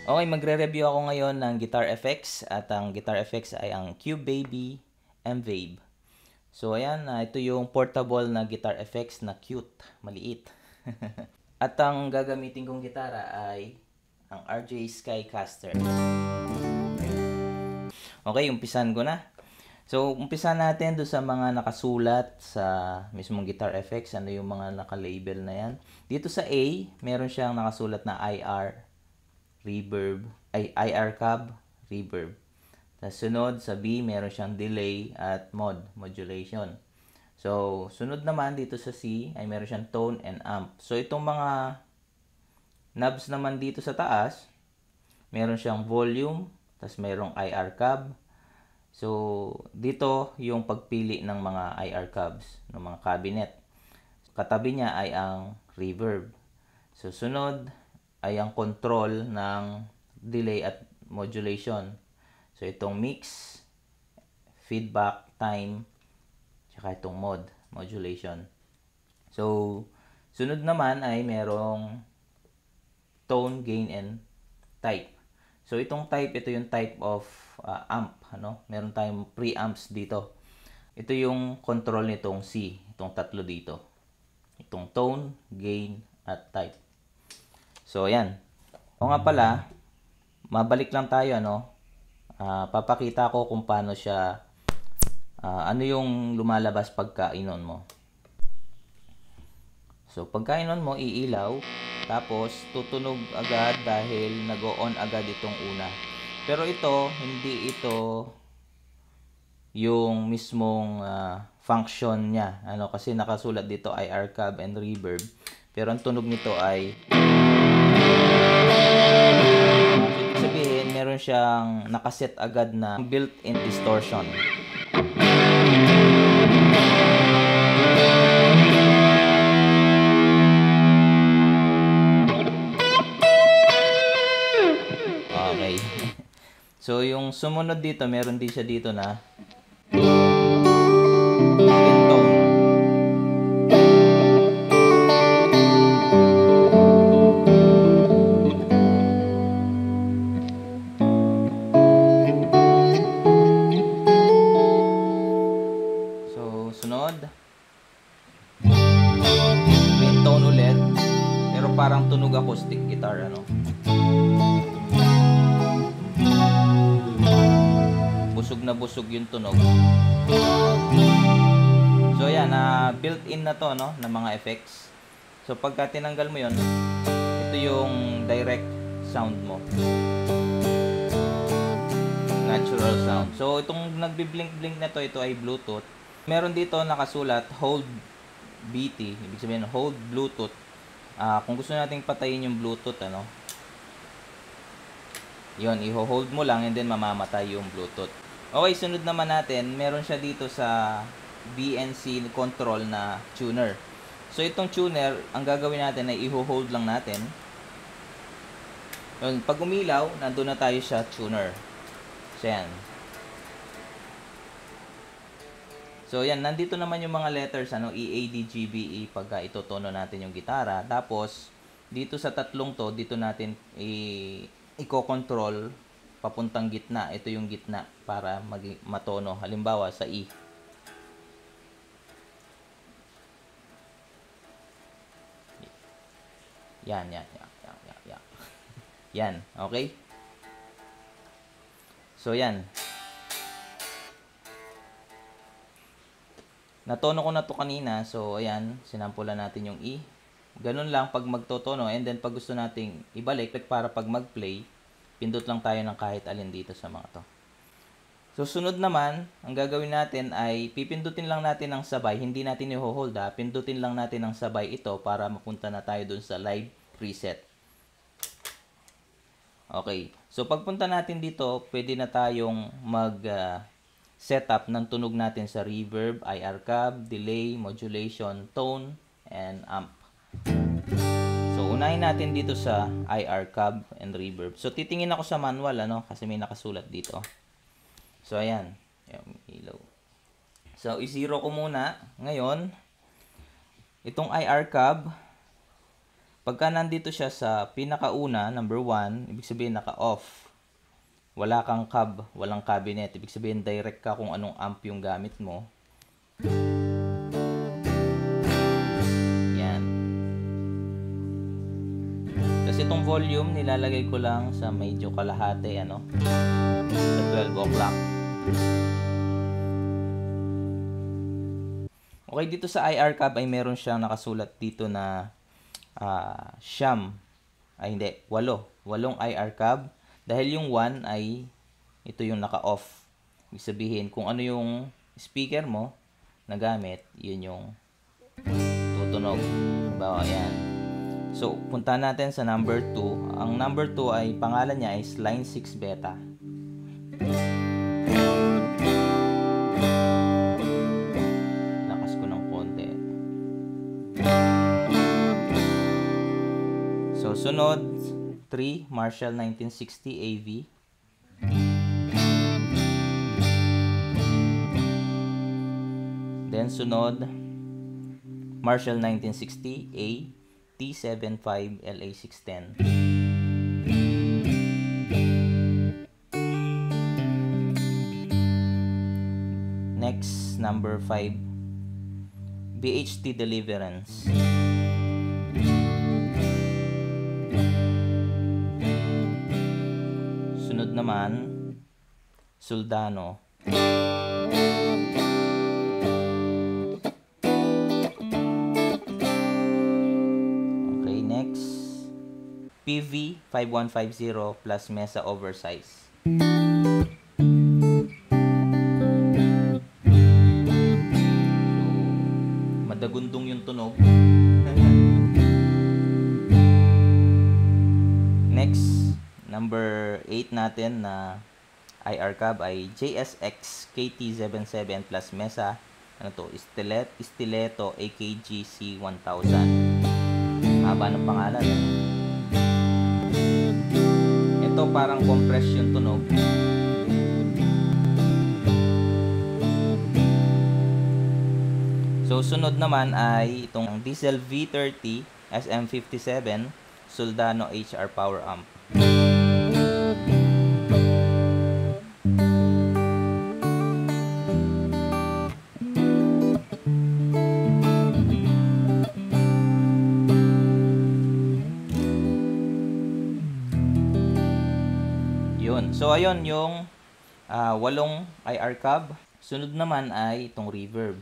Okay, magre-review ako ngayon ng Guitar FX at ang Guitar FX ay ang Cube Baby M-Wave. So ayan, ito yung portable na Guitar FX na cute, maliit. At ang gagamitin kong gitara ay ang RJ Skycaster. Okay, umpisan ko na. So, umpisa natin do sa mga nakasulat sa mismong Guitar FX, ano yung mga naka-label na yan. Dito sa A, meron siyang nakasulat na IR cab, reverb. Tapos sunod sa B, meron siyang delay at modulation. So, sunod naman dito sa C, ay meron siyang tone and amp. So, itong mga knobs naman dito sa taas, meron siyang volume, tapos merong IR cab. So, dito yung pagpili ng mga IR cabs, ng mga cabinet. Katabi niya ay ang reverb. So, sunod ay ang control ng delay at modulation. So, itong mix, feedback, time, tsaka itong modulation. So, sunod naman ay merong tone, gain, and type. So, itong type, ito yung type of amp. Meron tayong preamps dito. Ito yung control nitong C, itong tatlo dito. Itong tone, gain, at type. So, ayan. O nga pala, mabalik lang tayo, papakita ko kung paano siya, ano yung lumalabas pagka inon mo. So, pagka inon mo, iilaw, tapos tutunog agad dahil nag-on agad itong una. Pero ito, hindi ito yung mismong function niya. Kasi nakasulat dito IR cab and reverb. Pero ang tunog nito ay ibig sabihin, meron siyang nakaset agad na built-in distortion. Okay. So, yung sumunod dito, meron din siya dito na tone. So, sunod. May tone ulit. Pero parang tunog acoustic guitar, busog na busog yung tunog. So ayan, built-in na to, na mga effects. So pagka tinanggal mo yon, ito yung direct sound mo. Natural sound. So itong nagbi-blink-blink na to, ito ay Bluetooth. Meron dito nakasulat hold BT, ibig sabihin hold Bluetooth. Kung gusto nating patayin yung Bluetooth, yon, i-hold mo lang and then mamamatay yung Bluetooth. Okay, sunod naman natin, meron siya dito sa BNC control na tuner. So, itong tuner, ang gagawin natin ay i-hold lang natin. Yun, pag umilaw, nandun na tayo sa tuner. So, yan. So, yan, nandito naman yung mga letters, E, A, D, G, B, E, pagka itotono natin yung gitara. Tapos, dito sa tatlong to, dito natin i-control papuntang gitna. Ito yung gitna para matono. Halimbawa sa E. Yan. Yan, okay? So, yan. Natono ko na to kanina. So, ayan, sinampulan natin yung E. Ganun lang pag magtotono. And then, pag gusto nating ibalik, para pag mag-play, pindot lang tayo ng kahit alin dito sa mga to. So, sunod naman, ang gagawin natin ay pipindutin lang natin ng sabay. Hindi natin i-hold, pindutin lang natin ng sabay ito para mapunta na tayo dun sa live preset. Okay. So, pagpunta natin dito, pwede na tayong setup ng tunog natin sa reverb, IR cab, delay, modulation, tone, and amp. So, unahin natin dito sa IR cab and reverb. So, titingin ako sa manual, kasi may nakasulat dito. So, ayan. Ilaw. So, i-zero ko muna. Ngayon, itong IR cab, Pagka nandito siya sa pinakauna, number 1, ibig sabihin naka-off. Wala kang cab, walang cabinet. Ibig sabihin direct ka kung anong amp yung gamit mo. Yan. Kasi itong volume, nilalagay ko lang sa medyo kalahati, ano? Sa 12 o'clock. Okay, dito sa IR cab ay meron siyang nakasulat dito na siyam. Ay hindi, 8 IR cab. Dahil yung 1 ay ito yung naka-off. Ibig sabihin, kung ano yung speaker mo na gamit, yun yung tutunog. Halimbawa, yan. So, punta natin sa number 2. Ang number 2 ay, pangalan niya is line 6 beta. Lakas ko ng konti. So, sunod, 3, Marshall 1960 AV. Then sunod, Marshall 1960 A T75 LA610. Next, number 5, BHT Deliverance. Sunod naman, Soldano. Okay, next, PV 5150 plus Mesa Oversize. So, madagundong yung tunog. Next, number 8 natin na IR cab ay JSX KT77 plus Mesa, ano to, Stiletto AKG C1000. Haba ng pangalan. Ito parang compress yung tunog. So sunod naman ay itong Diesel V30 SM57 Soldano HR Power Amp. Yun. So ayun yung 8 IR cab. Sunod naman ay itong reverb.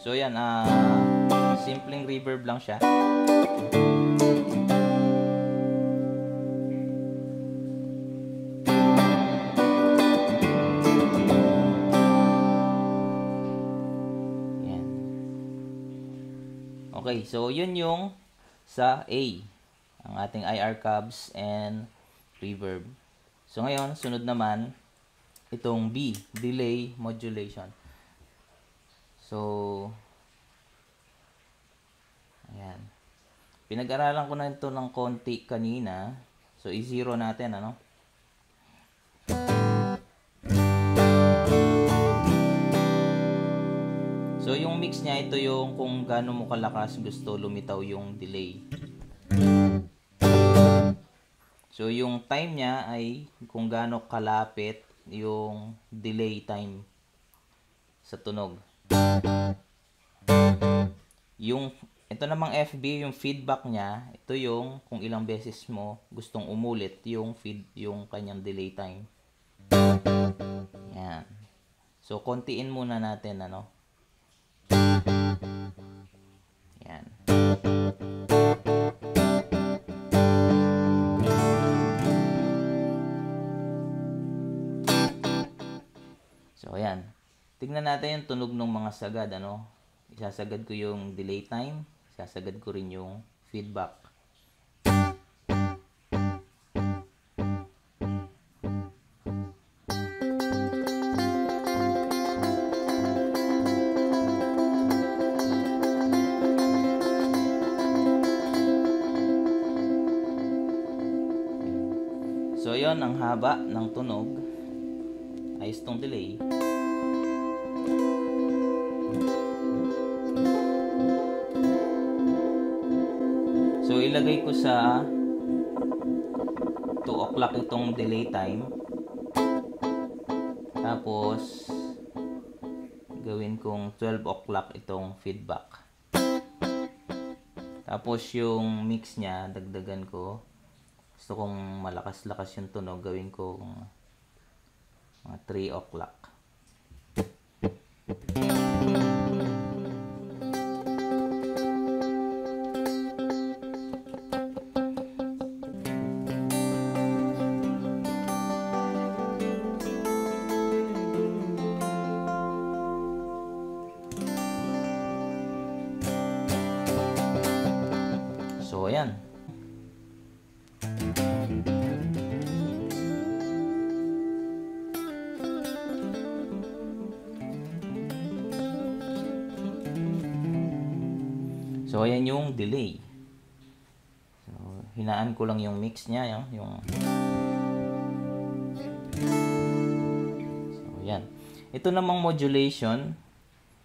So yan, simpleng reverb lang siya. Yan. Okay, so yun yung sa A, ang ating IR cabs and reverb. So ngayon, sunod naman itong B, delay modulation. So, ayan. Pinag-aralan ko na ito ng konti kanina. So, i-zero natin, ano? So, yung mix niya, ito yung kung gaano mo kalakas gusto lumitaw yung delay. So, yung time niya ay kung gaano kalapit yung delay time sa tunog. Ito namang FB, yung feedback niya, ito yung kung ilang beses mo gustong umulit yung kanyang delay time. Yan. So, kontiin muna natin, ano? Yan. So, ayan. Tignan natin yung tunog ng mga sagad, ano? Isasagad ko yung delay time, isasagad ko rin yung feedback. So, yun. ngayon, ang haba ng tunog. Ayos tong delay. So, ilagay ko sa 2 o'clock itong delay time. Tapos, gawin kong 12 o'clock itong feedback. Tapos, yung mix niya, dagdagan ko. Gusto kong malakas-lakas yung tunog, gawin ko mga 3 o'clock. So, ayan. So, ayan yung delay. So, hinaan ko lang yung mix niya. So, ayan. Ito namang modulation.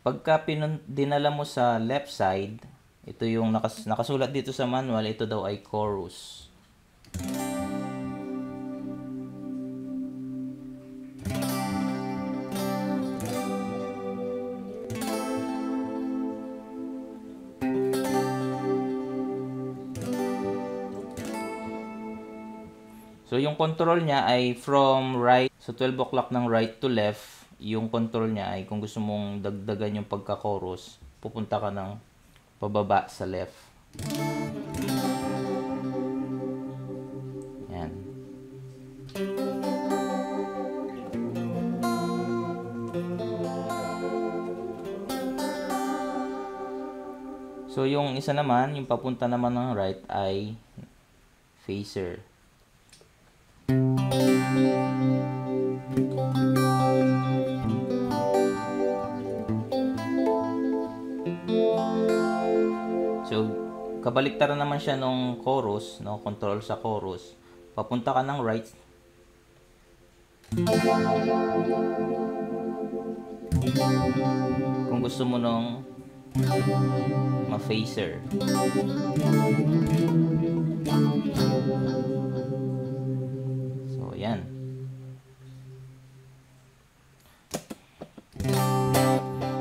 Pagka dinala mo sa left side, ito yung nakasulat dito sa manual, ito daw ay chorus. So, yung control niya ay from right, so 12 o'clock ng right to left, yung control niya ay kung gusto mong dagdagan yung pagka-chorus, pupunta ka ng pababa sa left. Yan. So, yung isa naman, yung papunta naman ng right ay phaser. So, kabaliktaran naman siya nung chorus, no? Control sa chorus. Papunta ka ng right. Kung gusto mo nung ma-phaser. So, yan.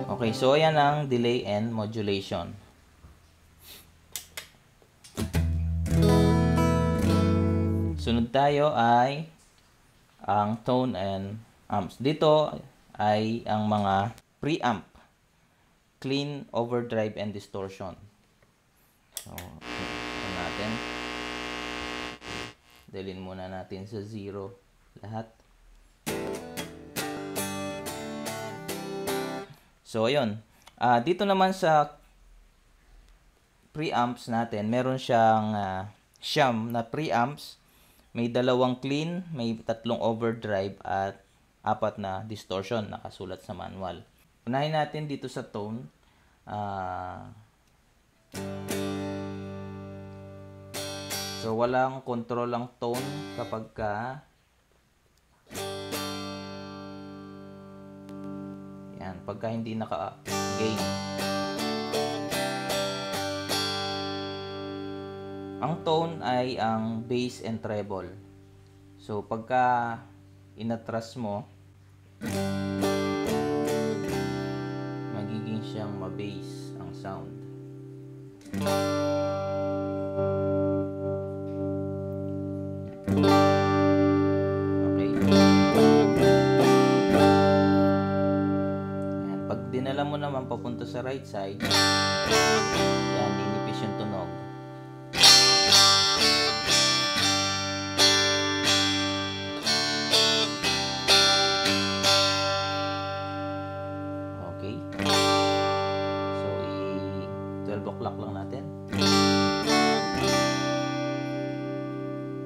Okay, so ayan ang delay and modulation. Sunod tayo ay ang tone and amps. Dito ay ang mga preamp, clean, overdrive, and distortion. So, ito natin. Dalhin muna natin sa 0 lahat. So, ayun. Dito naman sa preamps natin, meron siyang siyam na preamps. May 2 clean, may 3 overdrive, at 4 na distortion, nakasulat sa manual. Unahin natin dito sa tone. So, walang control ang tone kapag ka yan, pagka hindi naka-gain. Ang tone ay ang bass and treble. So, pagka inatras mo, magiging siyang ma-bass ang sound. Okay. Yan. Pag dinala mo naman papunta sa right side, yan, inipis yung tunog. So, 12 o'clock lang natin.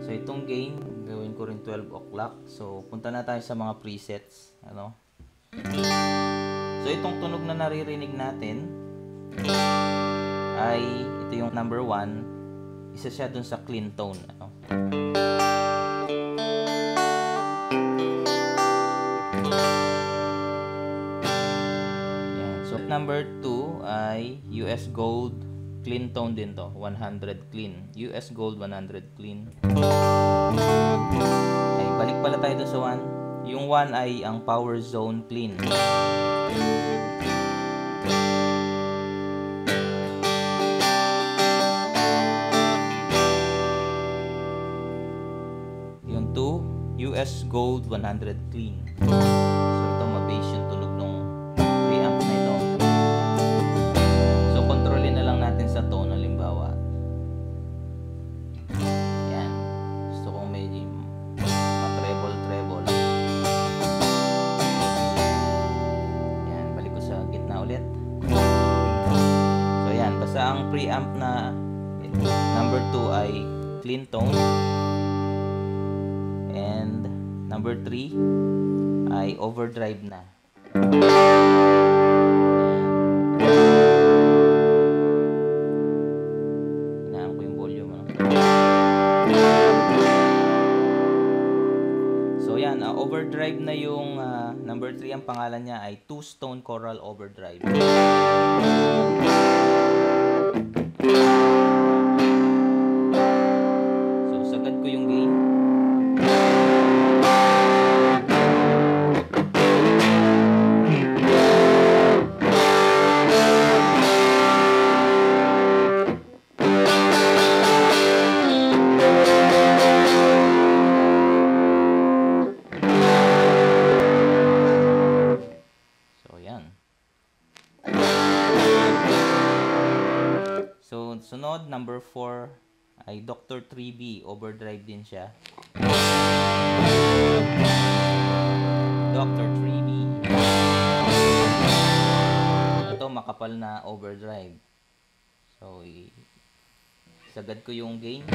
So, itong gain, gawin ko rin 12 o'clock. So, punta na tayo sa mga presets. Ano? So, itong tunog na naririnig natin ay, ito yung number 1. Isa siya dun sa clean tone. Ano? number 2 ay US Gold clean tone din to, 100 clean. US Gold 100 clean. Ay, balik pala tayo dun sa 1. Yung 1 ay ang Power Zone clean. Yung 2, US Gold 100 clean. So ito ma-base yung tunog ng preamp na ito. So kontrolin na lang natin sa tone, halimbawa. Yan. Gusto kong medyo ma-treble. Yan, balik ko sa gitna ulit. So yan, basta ang preamp na number 2 ay clean tone. And number 3 ay overdrive na. Hinaan ko yung volume. So yan, overdrive na yung number 3. Ang pangalan niya ay two-tone choral overdrive. So sagad ko yung gain. So, sunod, number 4 ay Dr. 3B. Overdrive din siya. Dr. 3B. Ito, makapal na overdrive. So, sagad ko yung gain.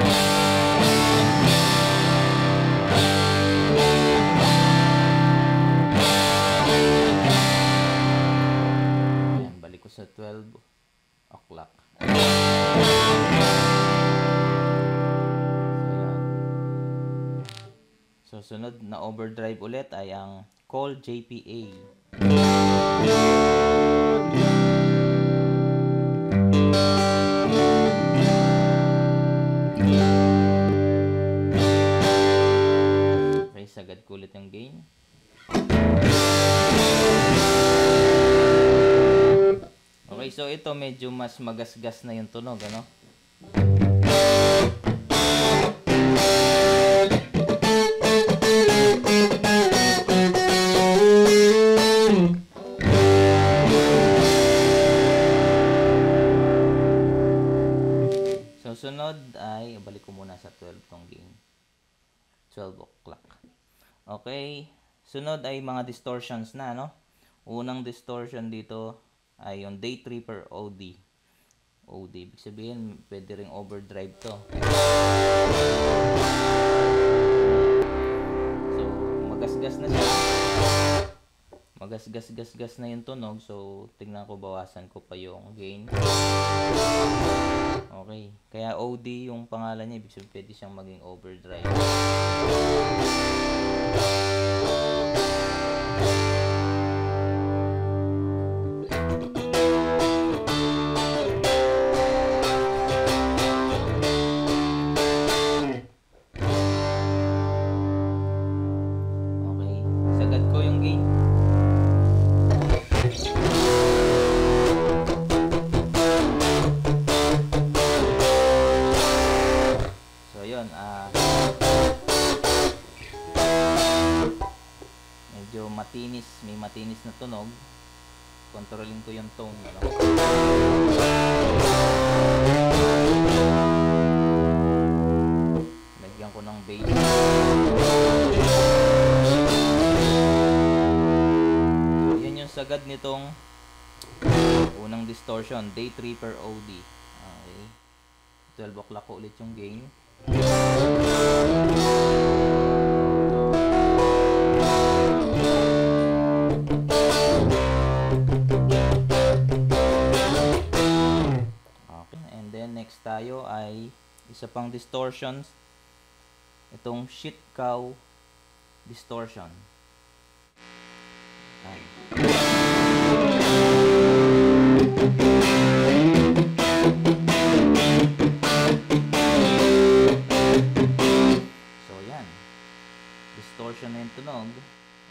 Ayan, balik ko sa 12 o'clock. So, sunod na overdrive ulit ay ang Call JPA. Okay, sagad ko ulit yung gain. Okay, so ito medyo mas magasgas na yung tunog, ano? So, sunod ay, balik ko muna sa 12 tong gain. 12 o'clock. Okay, sunod ay mga distortions na, no? Unang distortion dito ay yung Day Tripper OD. OD, ibig sabihin, pwede ring overdrive to. So, magasgas na siya. Magasgas na yung tunog. So, tingnan ko, bawasan ko pa yung gain. Okay, kaya OD yung pangalan niya, ibig sabihin, pwede siyang maging overdrive. Medyo matinis, may matinis na tunog. Kontrolin ko yung tone, ano? Lagyan ko ng bass. So, yan yung sagad nitong unang distortion, Day Tripper OD. Okay. 12 o'clock ko ulit yung gain. Next tayo ay isa pang distortions, itong shit cow distortion. Ay.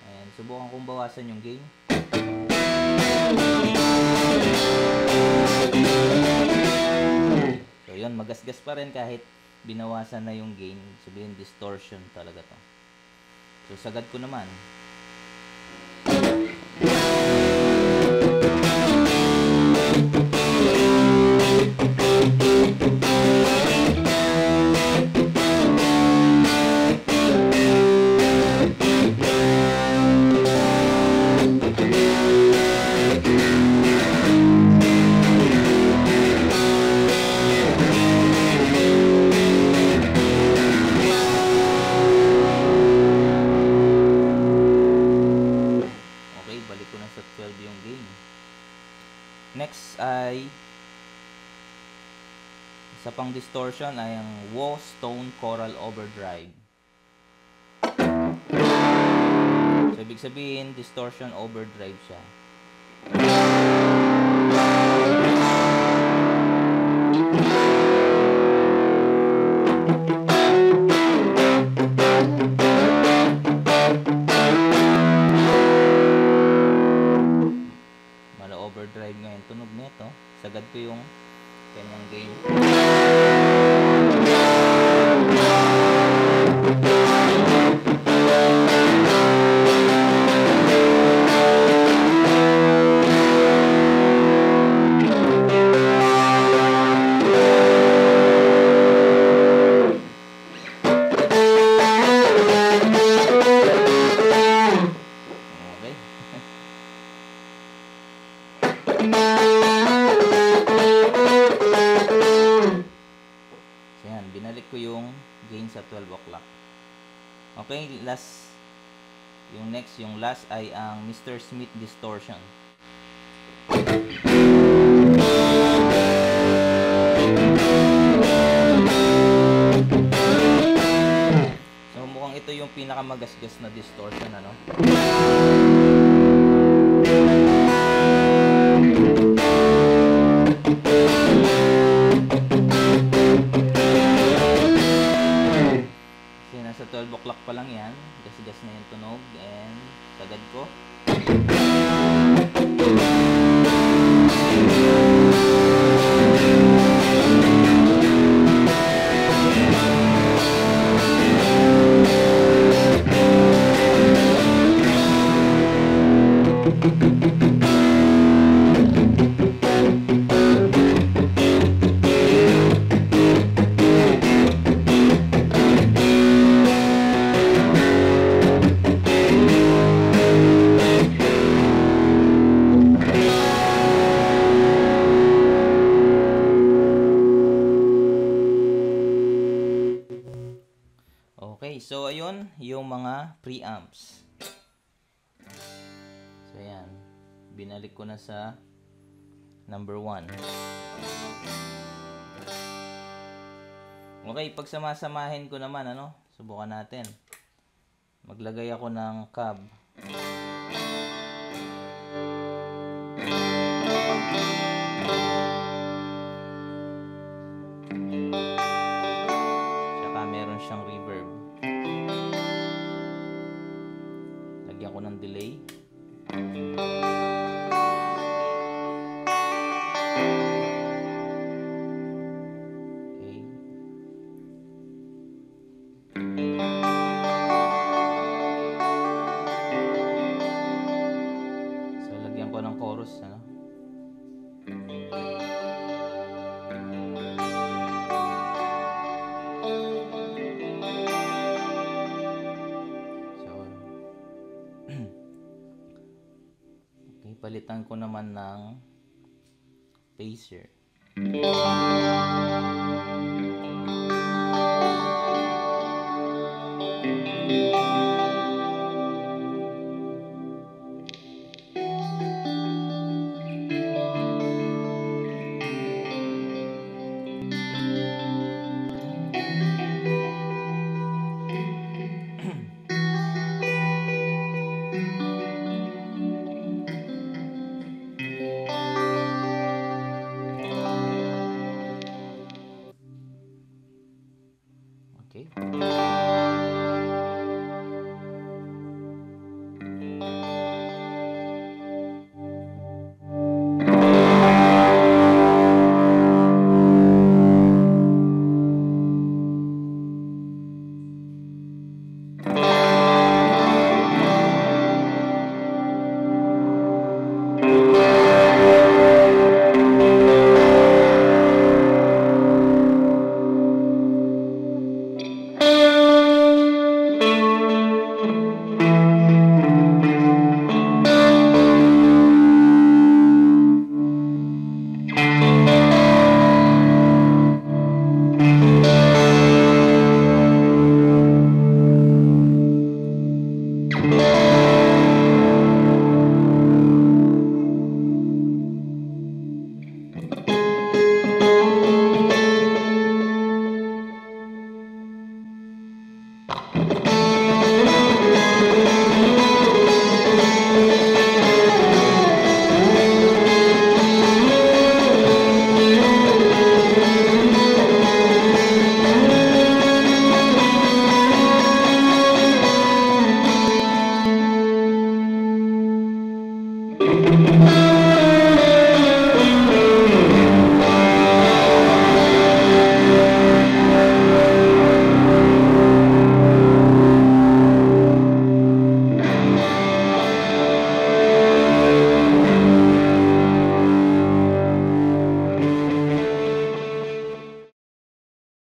And subukan kong bawasan yung gain. So yun, magasgas pa rin kahit binawasan na yung gain. Sabihin distortion talaga to. So sagad ko naman. Balik ko na sa 12 yung gain. Next ay isa pang distortion ay ang Wah-Stone Choral Overdrive. So ibig sabihin distortion overdrive siya. Overdrive nga yung tunog nito. Sagad ko yung kanyang gain. So yan, binalik ko yung gain sa 12 o'clock. Okay, last, yung next, yung last ay ang Mr. Smith Distortion. So mukhang ito yung pinakamagasgas na distortion, ano? Nasa 12 o'clock pa lang yan, gas-gas na yung tunog, and sagad ko. Okay, so ayun yung mga preamps. So ayan, binalik ko na sa number 1. Okay, pagsamasamahin ko naman, ano, subukan natin. Maglagay ako ng cab. Tsaka meron siyang reverb. Lagyan ko ng delay. Okay. So lagyan ko ng chorus, ano? Palitan ko naman ng pacer.